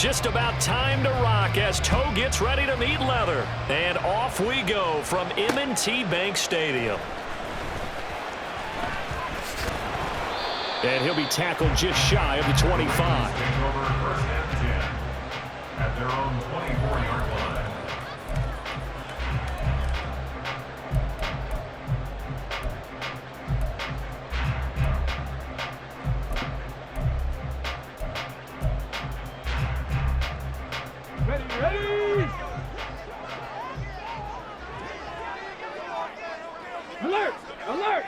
Just about time to rock as Toe gets ready to meet leather. And off we go from M&T Bank Stadium. And he'll be tackled just shy of the 25. First and 10 at their own 24-yard line. Ready! Alert! Alert!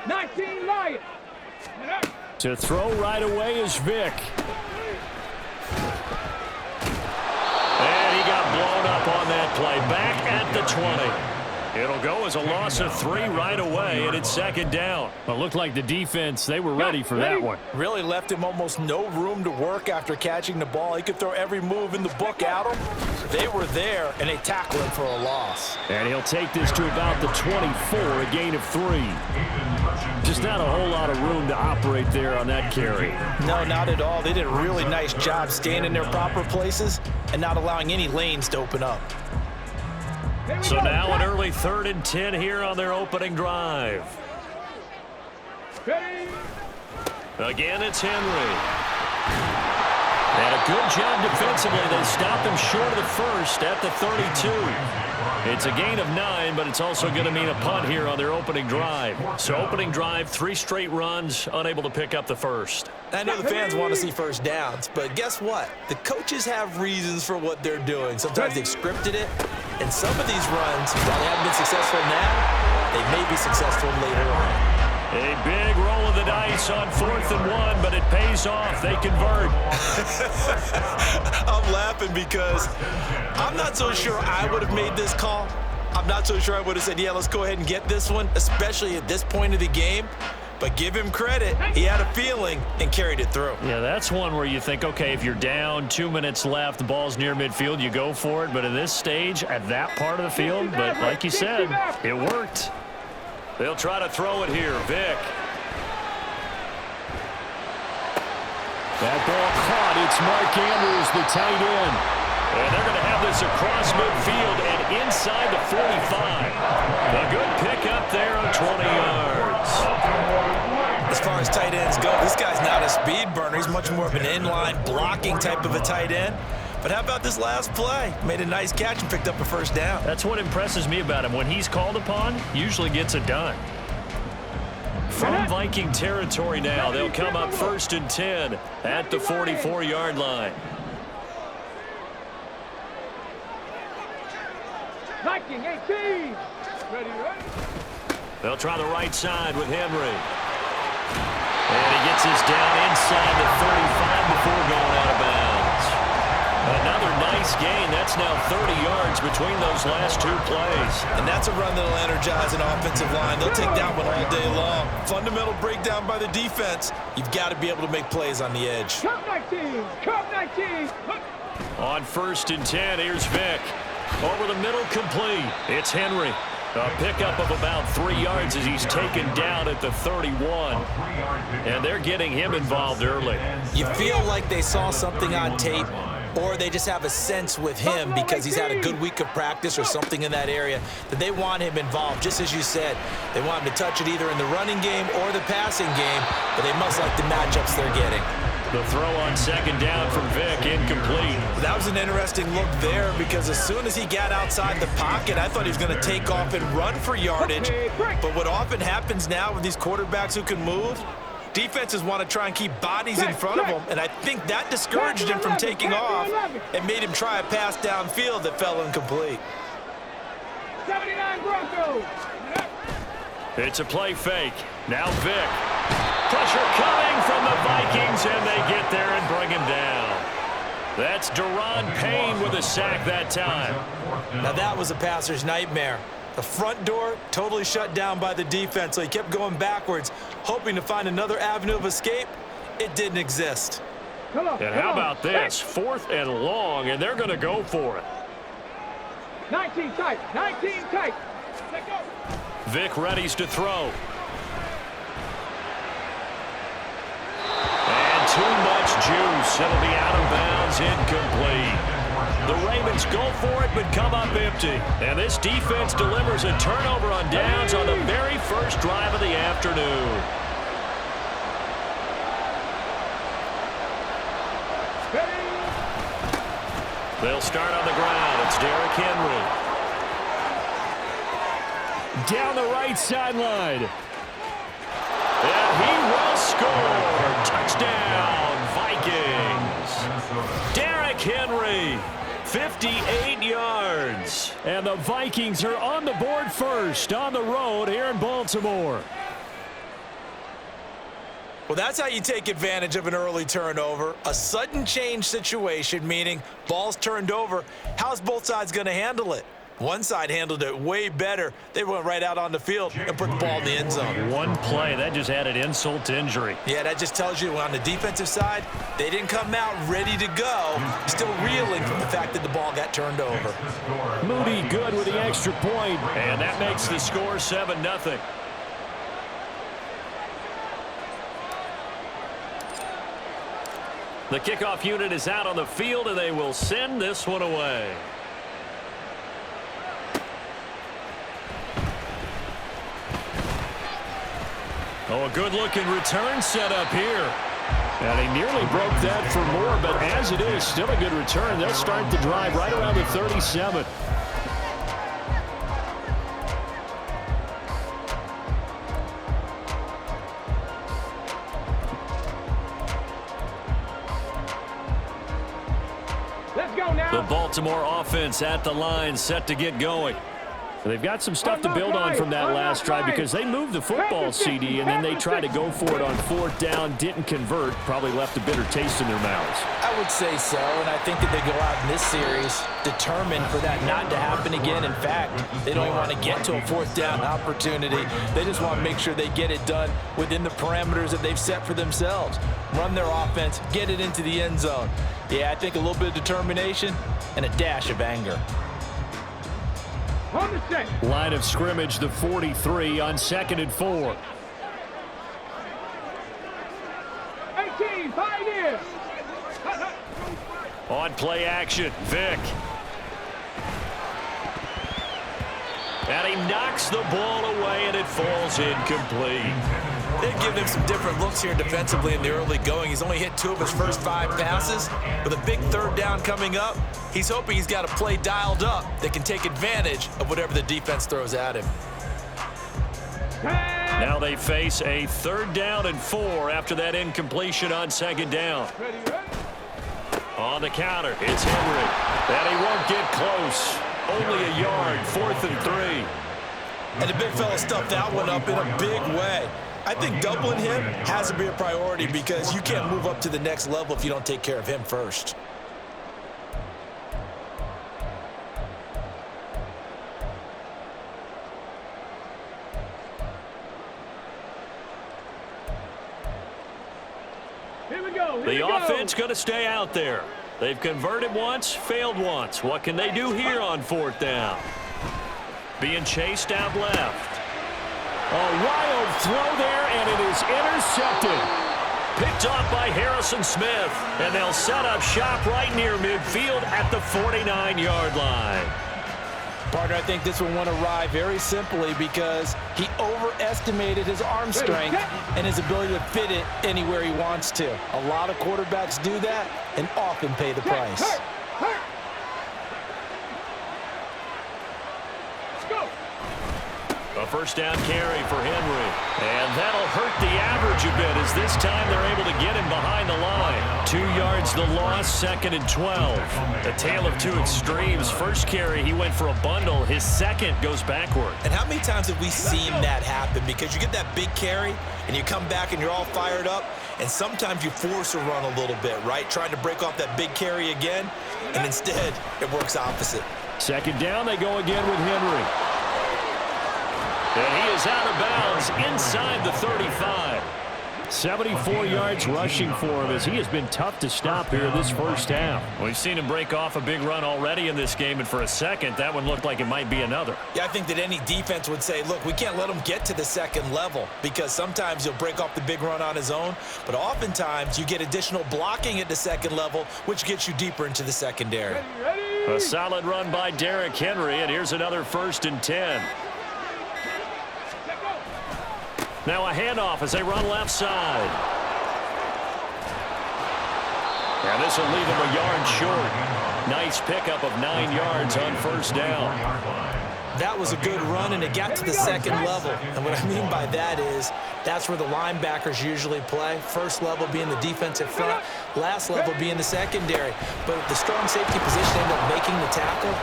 19 Lions! To throw right away is Vic. And he got blown up on that play. Back at the 20. It'll go as a loss of 3 right away, and it's second down. Well, it looked like the defense, they were ready for that one. Really left him almost no room to work after catching the ball. He could throw every move in the book at him. They were there, and they tackled him for a loss. And he'll take this to about the 24, a gain of 3. Just not a whole lot of room to operate there on that carry. No, not at all. They did a really nice job staying in their proper places and not allowing any lanes to open up. So now an early 3rd and 10 here on their opening drive. Again, it's Henry. And a good job defensively. They stopped him short of the first at the 32. It's a gain of 9, but it's also going to mean a punt here on their opening drive. So opening drive, 3 straight runs, unable to pick up the first. I know the fans want to see first downs, but guess what? The coaches have reasons for what they're doing. Sometimes they've scripted it, and some of these runs, while they haven't been successful now, they may be successful later on. A big roll of the dice on 4th and 1, but it pays off. They convert. I'm laughing because I'm not so sure I would have made this call. I'm not so sure I would have said, yeah, let's go ahead and get this one, especially at this point of the game. But give him credit. He had a feeling and carried it through. Yeah, that's one where you think, okay, if you're down, 2 minutes left, the ball's near midfield, you go for it. But at this stage, at that part of the field, but like you said, it worked. They'll try to throw it here. Vic. That ball caught. It's Mark Andrews, the tight end. And they're going to have this across midfield and inside the 45. A good pickup there on 20 yards. As far as tight ends go, this guy's not a speed burner. He's much more of an inline blocking type of a tight end. But how about this last play? Made a nice catch and picked up a first down. That's what impresses me about him. When he's called upon, usually gets it done. From Viking territory now, they'll come up 1st and 10 at the 44-yard line. Viking 18. Ready. They'll try the right side with Henry. And he gets this down inside the 35 before going out of bounds. Another nice gain. That's now 30 yards between those last 2 plays. And that's a run that'll energize an offensive line. They'll take that one all day long. Fundamental breakdown by the defense. You've got to be able to make plays on the edge. Come 19. Come 19. On 1st and 10, here's Vic. Over the middle, complete. It's Henry. A pickup of about 3 yards as he's taken down at the 31. And they're getting him involved early. You feel like they saw something on tape, or they just have a sense with him because he's had a good week of practice or something in that area that they want him involved. Just as you said, they want him to touch it either in the running game or the passing game, but they must like the matchups they're getting. The throw on 2nd down from Vic, incomplete. That was an interesting look there because as soon as he got outside the pocket, I thought he was going to take off and run for yardage. But what often happens now with these quarterbacks who can move, defenses want to try and keep bodies in front of them, and I think that discouraged him from taking off and made him try a pass downfield that fell incomplete. 79 Broncos. It's a play fake. Now Vic. Pressure coming from the Vikings, and they get there and bring him down. That's Deron Payne with a sack that time. Now that was a passer's nightmare. The front door totally shut down by the defense, so he kept going backwards, hoping to find another avenue of escape. It didn't exist. And how about this? 4th and long, and they're going to go for it. 19 tight. 19 tight. Let go. Vic readies to throw. And too much juice. It'll be out of bounds, incomplete. The Ravens go for it, but come up empty. And this defense delivers a turnover on downs on the very first drive of the afternoon. They'll start on the ground. It's Derrick Henry. Down the right sideline. And he will score. Touchdown, Vikings. Derrick Henry, 58 yards. And the Vikings are on the board first on the road here in Baltimore. Well, that's how you take advantage of an early turnover. A sudden change situation, meaning ball's turned over. How's both sides going to handle it? One side handled it way better. They went right out on the field and put the ball in the end zone. One play, that just added insult to injury. Yeah, that just tells you on the defensive side, they didn't come out ready to go. Still reeling from the fact that the ball got turned over. Moody good with the extra point, and that makes the score 7-0. The kickoff unit is out on the field, and they will send this one away. Oh, a good-looking return set up here. And he nearly broke that for more, but as it is, still a good return. They'll start the drive right around the 37. Let's go now. The Baltimore offense at the line, set to get going. They've got some stuff to build on from that last drive because they moved the football, CD, and then they tried to go for it on fourth down, didn't convert, probably left a bitter taste in their mouths. I would say so, and I think that they go out in this series determined for that not to happen again. In fact, they don't even want to get to a fourth down opportunity. They just want to make sure they get it done within the parameters that they've set for themselves. Run their offense, get it into the end zone. Yeah, I think a little bit of determination and a dash of anger. On the set. Line of scrimmage, the 43 on 2nd and 4. 18, fight in. On play action, Vick. And he knocks the ball away, and it falls incomplete. They've given him some different looks here defensively in the early going. He's only hit 2 of his first 5 passes. With a big third down coming up, he's hoping he's got a play dialed up that can take advantage of whatever the defense throws at him. Now they face a 3rd down and 4 after that incompletion on 2nd down. On the counter, it's Henry. And he won't get close. Only a yard, 4th and 3. And the big fella stuffed that one up in a big way. I think doubling him has to be a priority because you can't move up to the next level if you don't take care of him first. Here we go. The offense going to stay out there. They've converted once, failed once. What can they do here on 4th down? Being chased out left. A wild throw there, and it is intercepted. Picked off by Harrison Smith, and they'll set up shop right near midfield at the 49-yard line. Partner, I think this one went awry very simply because he overestimated his arm strength and his ability to fit it anywhere he wants to. A lot of quarterbacks do that and often pay the price. A 1st down carry for Henry. And that'll hurt the average a bit as this time they're able to get him behind the line. 2 yards the loss, 2nd and 12. A tale of 2 extremes. First carry, he went for a bundle. His second goes backward. And how many times have we seen that happen? Because you get that big carry, and you come back and you're all fired up, and sometimes you force a run a little bit, right? Trying to break off that big carry again, and instead it works opposite. 2nd down, they go again with Henry. And he is out of bounds inside the 35. 74 yards rushing for him as he has been tough to stop here this first half. We've seen him break off a big run already in this game, and for a second, that one looked like it might be another. Yeah, I think that any defense would say, look, we can't let him get to the second level because sometimes he'll break off the big run on his own, but oftentimes you get additional blocking at the second level, which gets you deeper into the secondary. A solid run by Derrick Henry, and here's another 1st and 10. Now a handoff as they run left side. And this will leave him a yard short. Nice pickup of 9 yards on 1st down. That was a good run, and it got to the second level. And what I mean by that is that's where the linebackers usually play. First level being the defensive front, last level being the secondary. But the strong safety position ended up making the tackle.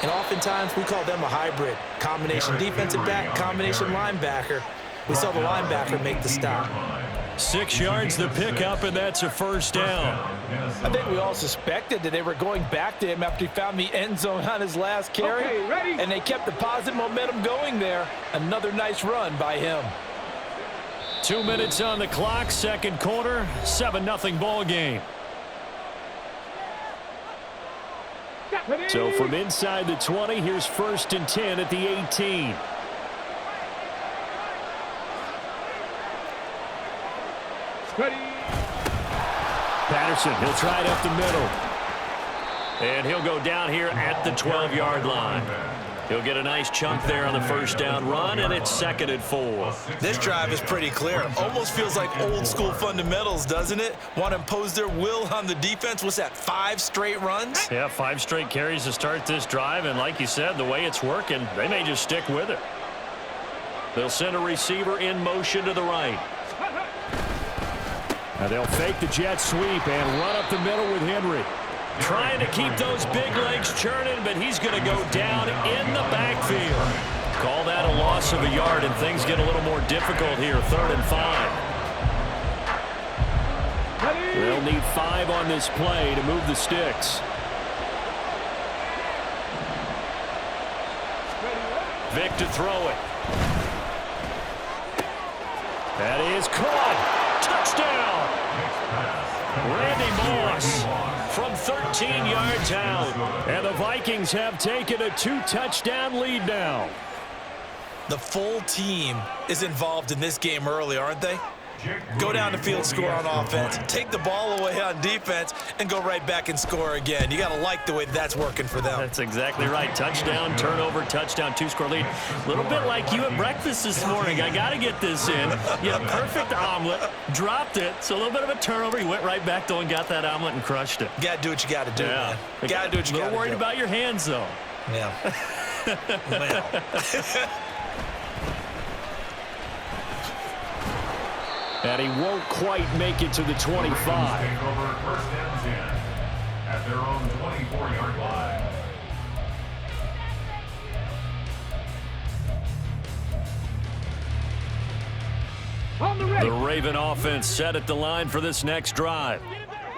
And oftentimes we call them a hybrid. Combination defensive back, combination linebacker. We saw the linebacker make the stop. 6 yards the pickup, and that's a 1st down. I think we all suspected that they were going back to him after he found the end zone on his last carry. And they kept the positive momentum going there. Another nice run by him. 2 minutes on the clock, second quarter, 7-0 ball game. So from inside the 20, here's 1st and 10 at the 18. Patterson, he'll try it up the middle. And he'll go down here at the 12-yard line. He'll get a nice chunk there on the 1st down run, and it's 2nd and 4. This drive is pretty clear. Almost feels like old school fundamentals, doesn't it? Want to impose their will on the defense. What's that, 5 straight runs? Yeah, 5 straight carries to start this drive, and like you said, the way it's working, they may just stick with it. They'll send a receiver in motion to the right. Now they'll fake the jet sweep and run up the middle with Henry. Trying to keep those big legs churning, but he's going to go down in the backfield. Call that a loss of a yard, and things get a little more difficult here. 3rd and 5. They'll need 5 on this play to move the sticks. Vic to throw it. That is caught. Touchdown. Randy Moss from 13 yards out. And the Vikings have taken a 2-touchdown lead now. The full team is involved in this game early, aren't they? Go down the field, score on offense, take the ball away on defense, and go right back and score again. You got to like the way that's working for them. That's exactly right. Touchdown, turnover, touchdown, 2-score lead. A little bit like you at breakfast this morning. I got to get this in. You had a perfect omelet, dropped it, so a little bit of a turnover. You went right back, though, and got that omelet and crushed it. You got to do what you got to do, man. You got to do what you got to do. A little worried about your hands, though. Yeah. And he won't quite make it to the 25. Take over 1st and 10 at their own 24-yard line. The Raven offense set at the line for this next drive.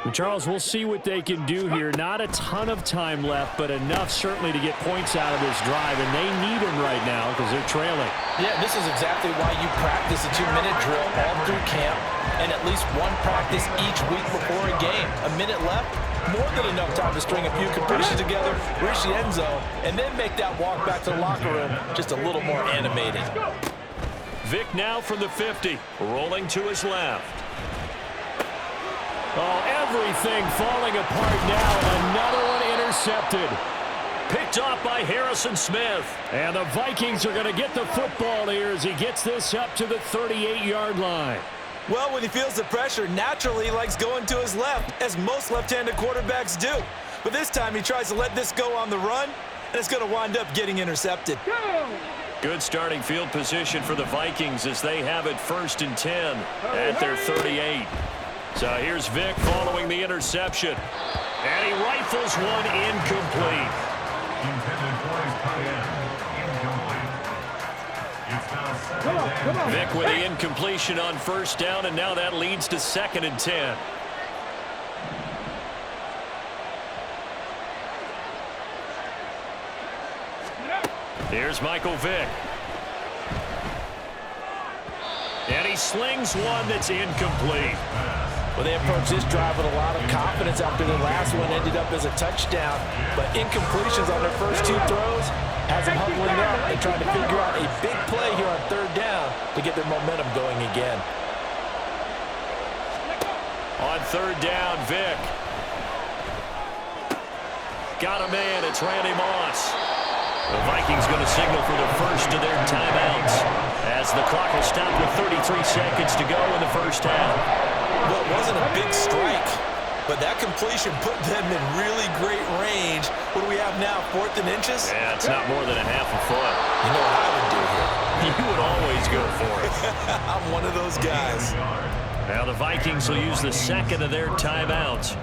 And Charles, we'll see what they can do here. Not a ton of time left, but enough certainly to get points out of this drive, and they need them right now because they're trailing. Yeah, this is exactly why you practice a 2-minute drill all through camp and at least one practice each week before a game. A minute left, more than enough time to string a few completions together, reach the end zone, and then make that walk back to the locker room just a little more animated. Vic now from the 50, rolling to his left. Oh, everything falling apart now. Another one intercepted. Picked off by Harrison Smith. And the Vikings are going to get the football here as he gets this up to the 38-yard line. Well, when he feels the pressure, naturally he likes going to his left, as most left-handed quarterbacks do. But this time he tries to let this go on the run, and it's going to wind up getting intercepted. Good starting field position for the Vikings as they have it 1st and 10 at their 38. So here's Vic following the interception. And he rifles one incomplete. Intended for his tight end. Incomplete. It's now 2nd and 10. Vic with the incompletion on 1st down, and now that leads to 2nd and 10. Here's Michael Vick. And he slings one that's incomplete. Well, they approached this drive with a lot of confidence after the last one ended up as a touchdown. But incompletions on their first two throws has them huddling up and trying to figure out a big play here on third down to get their momentum going again. On third down, Vic. Got him in. It's Randy Moss. The Vikings going to signal for the first of their timeouts as the clock will stop with 33 seconds to go in the first half. Well, it wasn't a big strike, but that completion put them in really great range. What do we have now, 4th and inches? Yeah, it's not more than a half a foot. You know what I would do here? You would always go for it. I'm one of those guys. Now the Vikings will use the second of their timeouts.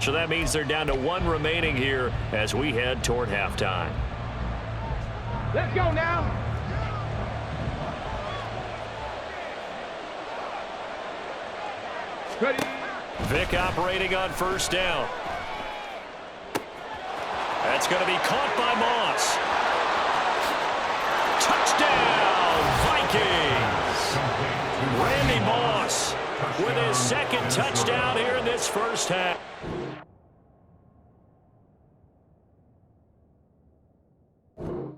So that means they're down to one remaining here as we head toward halftime. Let's go now. Ready. Vic operating on first down. That's going to be caught by Moss. Touchdown, Vikings! Randy Moss with his second touchdown here in this first half.